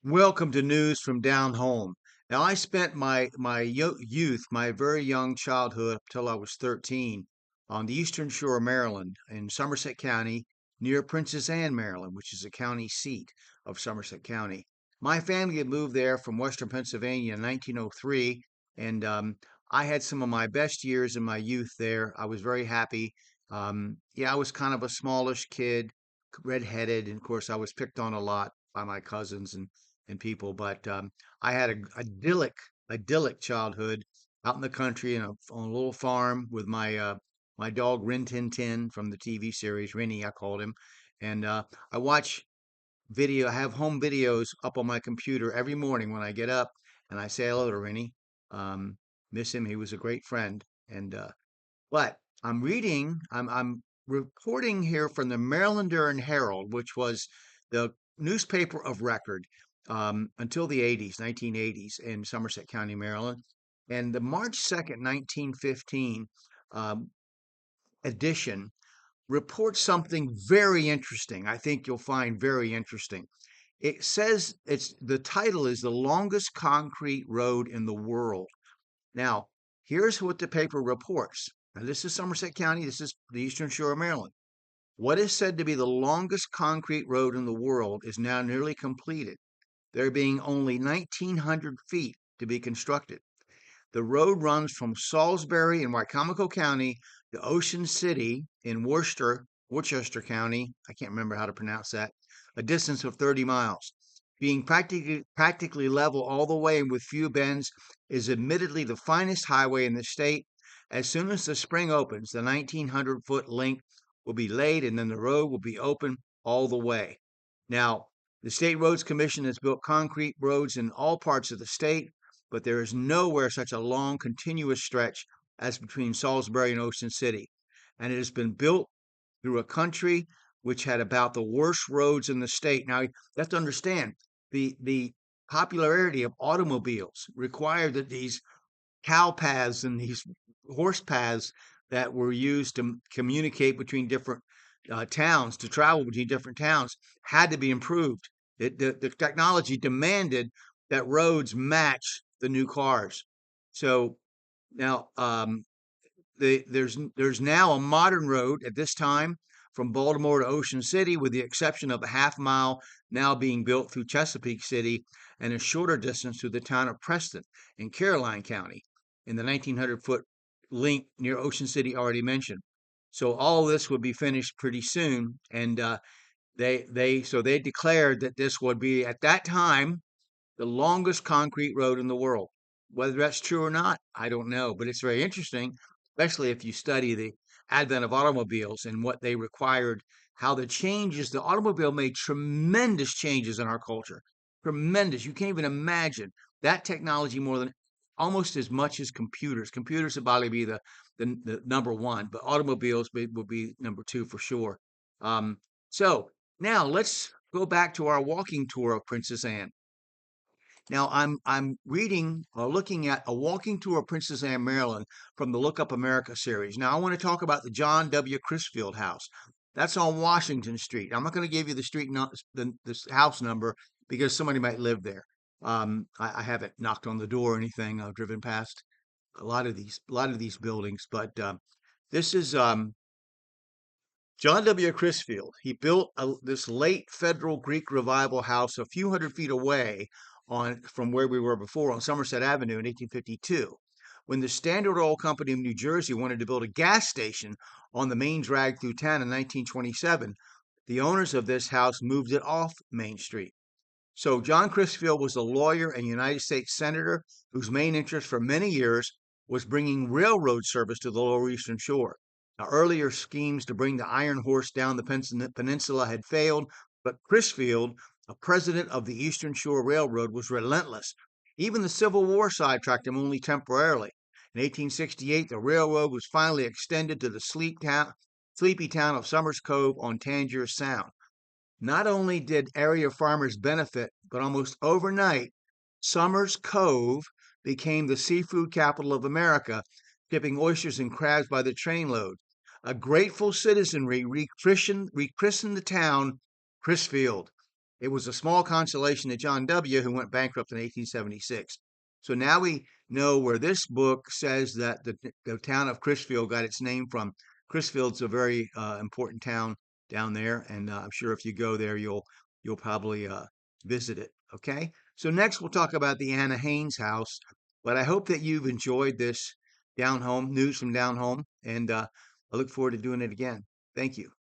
Welcome to News from Down Home. Now, I spent my youth, my very young childhood up till I was 13, on the Eastern Shore of Maryland in Somerset County, near Princess Anne, Maryland, which is the county seat of Somerset County. My family had moved there from Western Pennsylvania in 1903, and I had some of my best years in my youth there. I was very happy. Yeah, I was kind of a smallish kid, redheaded, and of course, I was picked on a lot by my cousins and people. But I had a idyllic childhood out in the country on a little farm with my dog Rin Tin Tin from the TV series Rennie, I called him, and I watch video. I have home videos up on my computer every morning when I get up, and I say hello to Rennie. Um, Miss him. He was a great friend. And but I'm reporting here from the Marylander and Herald, which was the newspaper of record until the 80s, 1980s in Somerset County, Maryland. And the March 2nd, 1915 um, edition reports something very interesting. I think you'll find very interesting. It says it's the title is the longest concrete road in the world. Now, here's what the paper reports. Now, this is Somerset County. This is the Eastern Shore of Maryland. What is said to be the longest concrete road in the world is now nearly completed, there being only 1,900 feet to be constructed. The road runs from Salisbury in Wycomico County to Ocean City in Worcester County. I can't remember how to pronounce that, a distance of 30 miles. Being practically level all the way and with few bends, is admittedly the finest highway in the state. As soon as the spring opens, the 1,900-foot length will be laid and then the road will be open all the way. Now, the State Roads Commission has built concrete roads in all parts of the state, but there is nowhere such a long, continuous stretch as between Salisbury and Ocean City. And it has been built through a country which had about the worst roads in the state. Now, you have to understand the popularity of automobiles required that these cow paths and these horse paths that were used to communicate between different towns, to travel between different towns, had to be improved. The technology demanded that roads match the new cars. So now there's now a modern road at this time from Baltimore to Ocean City, with the exception of a half mile now being built through Chesapeake City and a shorter distance through the town of Preston in Caroline County in the 1,900-foot link near Ocean City already mentioned. So all this would be finished pretty soon, and they declared that this would be at that time the longest concrete road in the world. Whether that's true or not, I don't know, but it's very interesting, especially if you study the advent of automobiles and what they required, how the automobile made tremendous changes in our culture. Tremendous. You can't even imagine that technology more than almost as much as computers. Computers would probably be the number one, but automobiles would be number two for sure. Um, so now let's go back to our walking tour of Princess Anne. Now I'm reading or looking at a walking tour of Princess Anne, Maryland from the Look Up America series. Now I want to talk about the John W. Crisfield House. That's on Washington Street. I'm not going to give you the the house number because somebody might live there. I haven't knocked on the door or anything. I've driven past a lot of these buildings, but this is John W. Crisfield. He built this late Federal Greek Revival house a few hundred feet away from where we were before on Somerset Avenue in 1852. When the Standard Oil Company of New Jersey wanted to build a gas station on the main drag through town in 1927, the owners of this house moved it off Main Street. So John Crisfield was a lawyer and United States Senator whose main interest for many years was bringing railroad service to the Lower Eastern Shore. Now, earlier schemes to bring the Iron Horse down the peninsula had failed, but Crisfield, a president of the Eastern Shore Railroad, was relentless. Even the Civil War sidetracked him only temporarily. In 1868, the railroad was finally extended to the sleepy town of Summers Cove on Tangier Sound. Not only did area farmers benefit, but almost overnight, Summers Cove became the seafood capital of America, shipping oysters and crabs by the trainload. A grateful citizenry rechristened the town Crisfield. It was a small consolation to John W., who went bankrupt in 1876. So now we know where this book says that the town of Crisfield got its name from. Crisfield's a very important town down there, and I'm sure if you go there, you'll probably visit it. Okay. So next we'll talk about the Anna Haynes house. But I hope that you've enjoyed this down home news from down home, and I look forward to doing it again. Thank you.